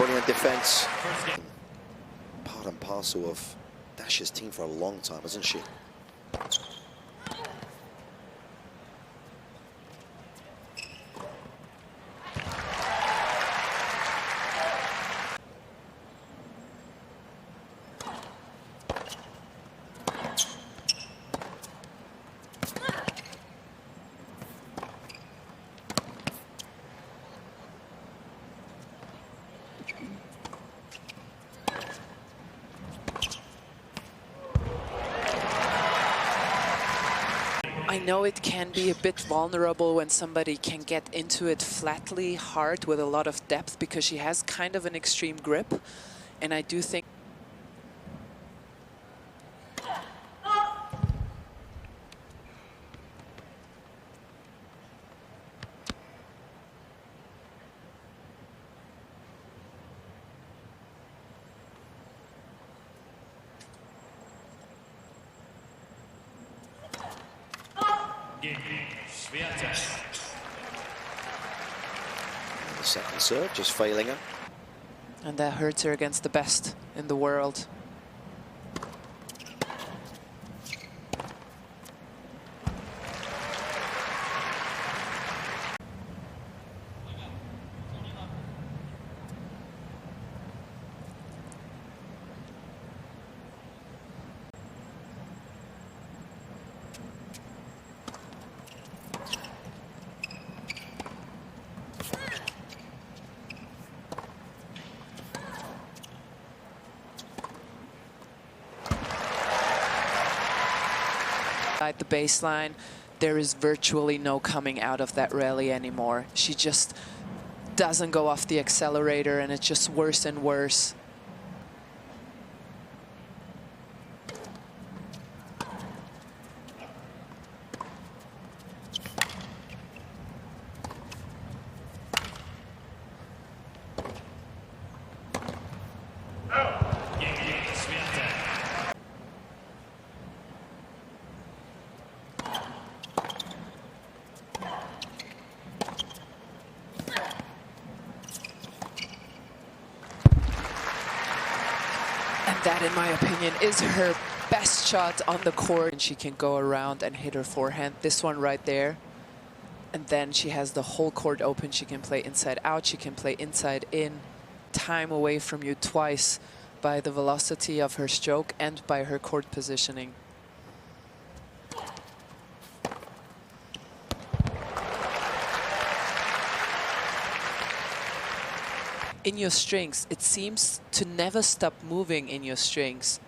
brilliant defense. Part and parcel of Dash's team for a long time, isn't she? I know it can be a bit vulnerable when somebody can get into it flatly hard with a lot of depth, because she has kind of an extreme grip, and I do think Iga Swiatek. The second serve, just failing her. and that hurts her against the best in the world. At the baseline, there is virtually no coming out of that rally anymore. She just doesn't go off the accelerator, and it's just worse and worse. That, in my opinion, is her best shot on the court. And she can go around and hit her forehand. This one right there. And then she has the whole court open. She can play inside out. She can play inside in. Time away from you twice by the velocity of her stroke and by her court positioning. In your strings, it seems to never stop moving in your strings.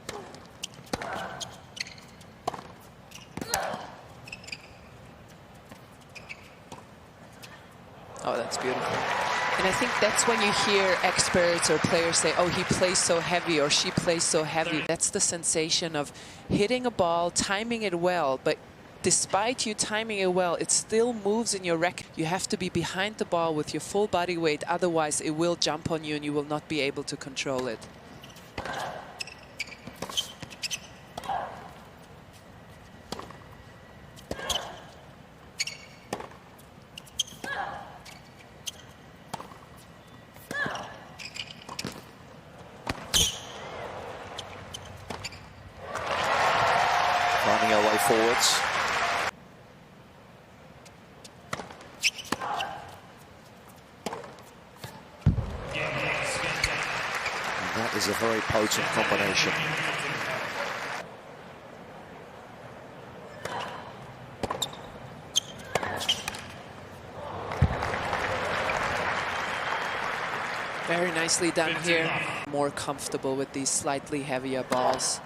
Oh, that's beautiful. And I think that's when you hear experts or players say, oh, he plays so heavy or she plays so heavy. That's the sensation of hitting a ball, timing it well, but despite you timing it well, it still moves in your racket. You have to be behind the ball with your full body weight, otherwise it will jump on you and you will not be able to control it. Finding her way forwards. That is a very potent combination. Very nicely done here. More comfortable with these slightly heavier balls.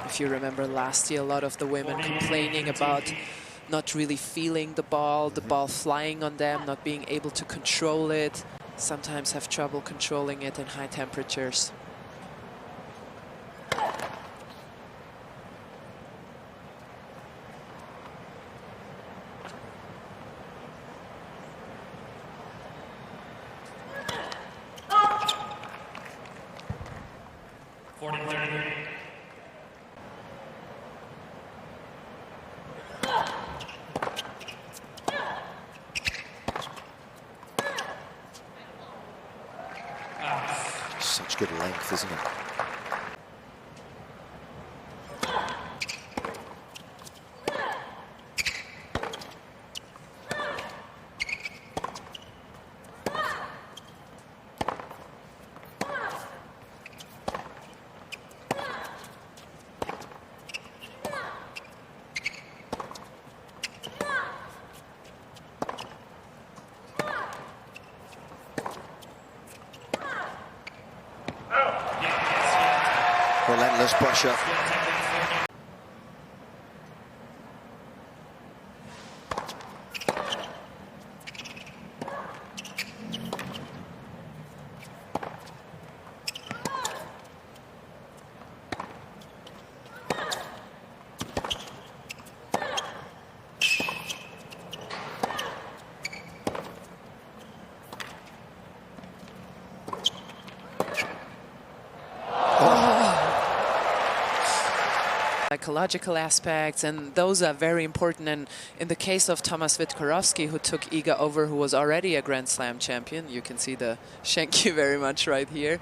If you remember last year, a lot of the women complaining about not really feeling the ball flying on them, not being able to control it, sometimes have trouble controlling it in high temperatures. good length, isn't it? Relentless pressure. Psychological aspects, and those are very important. And in the case of Tomas Witkorowski, who took Iga over, who was already a Grand Slam champion, you can see the thank you very much right here.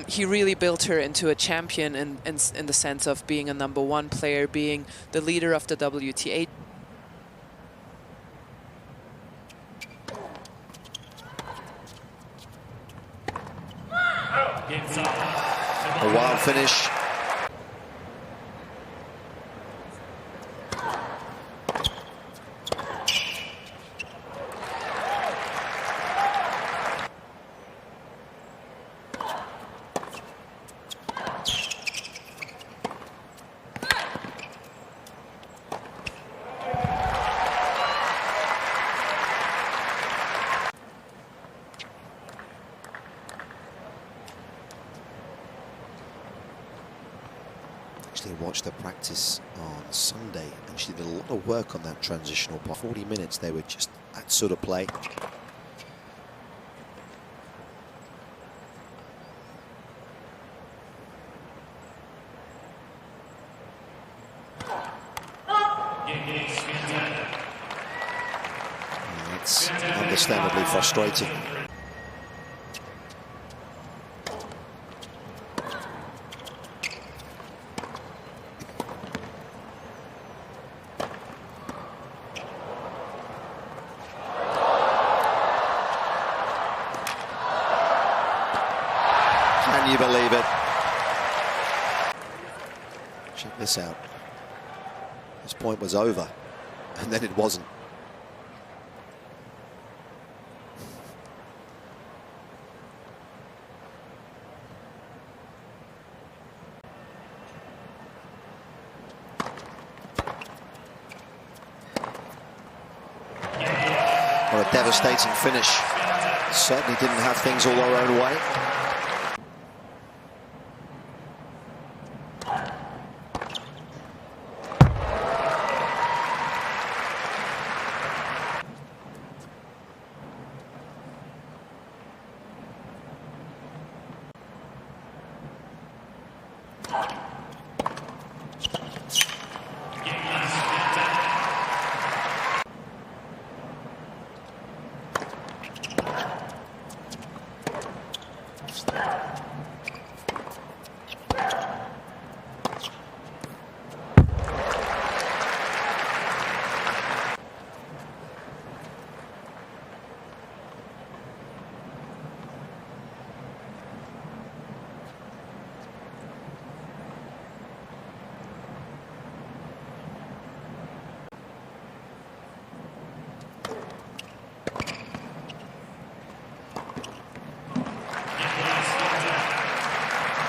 He really built her into a champion in the sense of being a #1 player, being the leader of the WTA. A wild finish. Actually watched her practice on Sunday, and she did a lot of work on that transitional part. 40 minutes they were just that sort of play. And it's understandably frustrating. Can you believe it? Check this out. This point was over, and then it wasn't. What a devastating finish. Certainly didn't have things all her own way.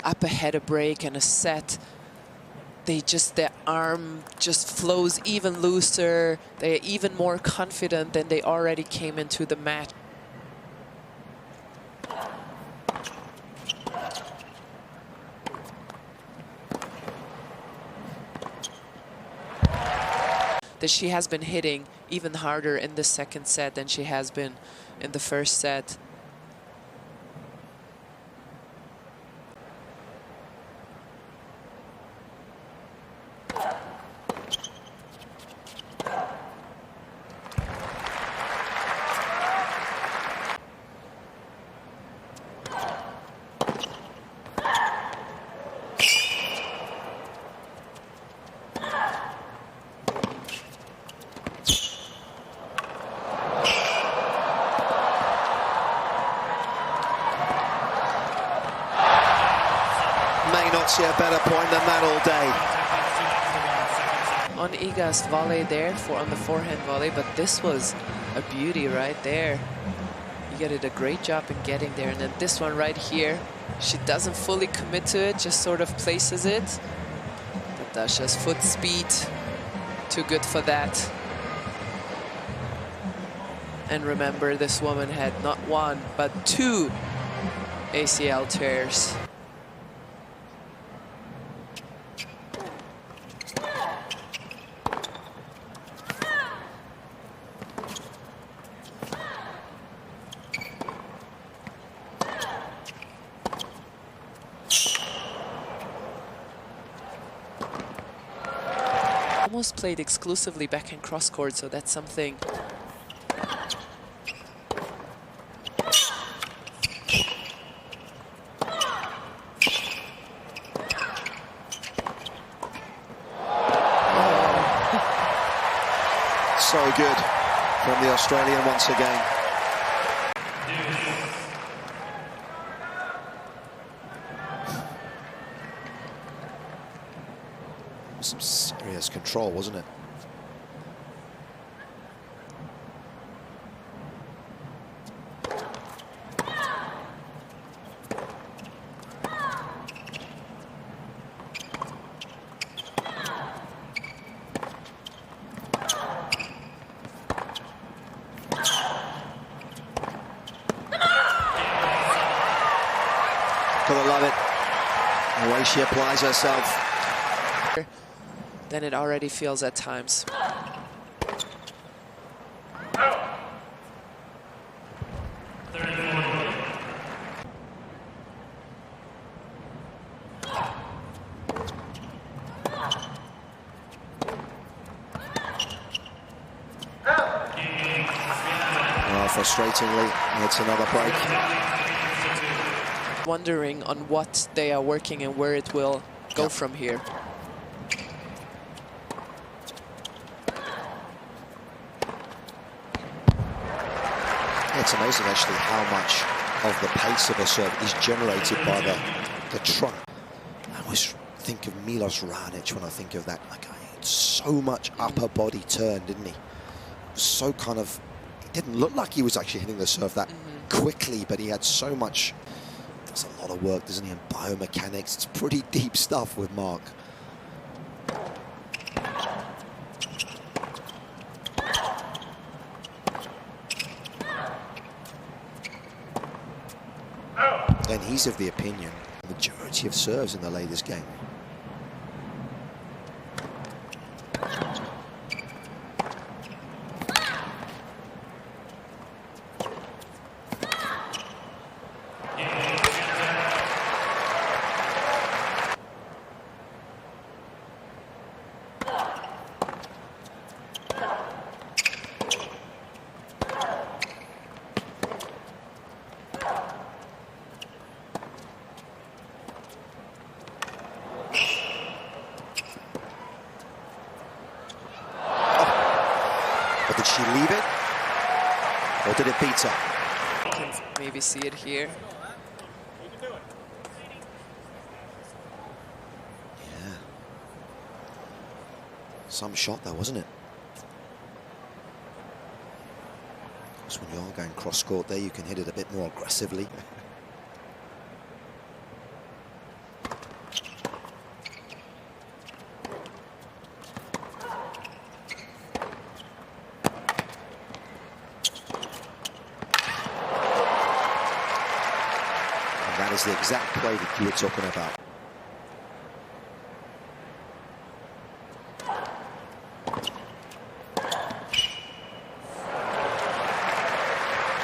Up ahead a break and a set, their arm just flows even looser. They're even more confident than they already came into the match. That she has been hitting even harder in the second set than she has been in the first set. not see a better point than that all day. On Iga's volley there on the forehand volley, but this was a beauty right there. Iga did a great job in getting there, and then this one right here, she doesn't fully commit to it, just sort of places it. But Dasha's foot speed, too good for that. And remember, this woman had not one, but 2 ACL tears. Almost played exclusively backhand cross court, so that's something. So good from the Australian once again. Some serious control, wasn't it? Gotta love it, the way she applies herself. Than it already feels at times. Well, frustratingly, it's another break. Wondering on what they are working and where it will go from here. It's amazing actually how much of the pace of a serve is generated by the trunk. I always think of Milos Raonic when I think of that. Like, he had so much upper body turn, didn't he? So kind of, it didn't look like he was actually hitting the serve that quickly, but he had so much. Does a lot of work, doesn't he, in biomechanics? It's pretty deep stuff with Mark. And he's of the opinion the majority of serves in the latest game. But did she leave it? Or did it beat her? Can maybe see it here. Yeah. Some shot though, wasn't it? Because when you are going cross court there, you can hit it a bit more aggressively. That is the exact play that you were talking about.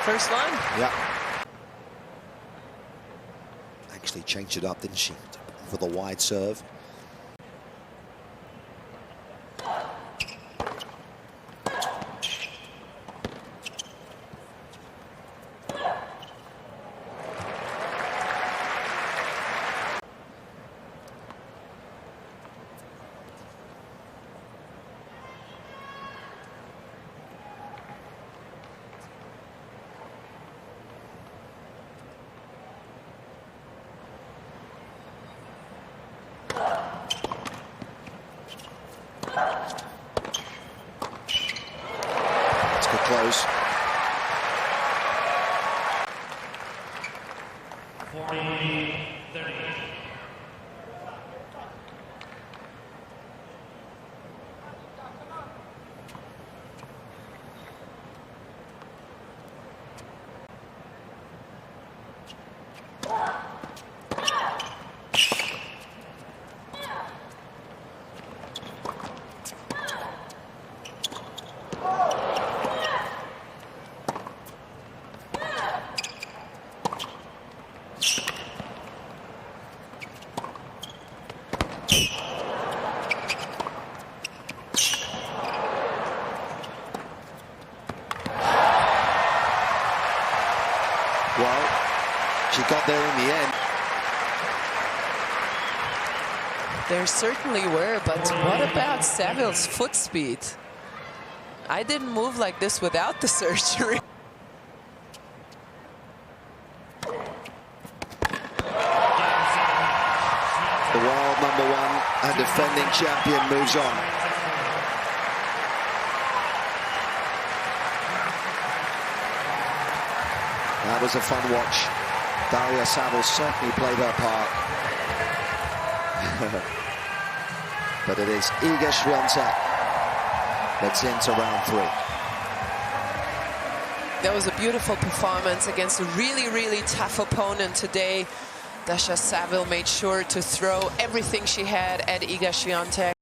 First line? Yeah. Actually changed it up, didn't she? For the wide serve. close. 40-30. Well, she got there in the end. There certainly were, but what about Saville's foot speed? I didn't move like this without the surgery. The world #1 and defending champion moves on. That was a fun watch. Daria Saville certainly played her part. But it is Iga Swiatek that's into round 3. That was a beautiful performance against a really, really tough opponent today. Daria Saville made sure to throw everything she had at Iga Swiatek.